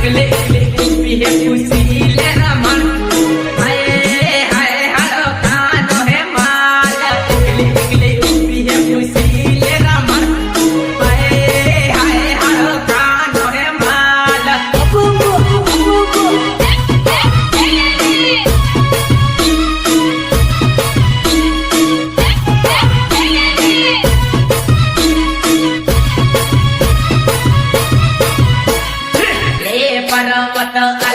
એકલે એકલે પીહે ખુશી લે રમણ હાય હાય હાલો કાનો હે માલ એકલે એકલે પીહે ખુશી લે રમણ હાય હાય હાલો કાનો હે માલ પર્વત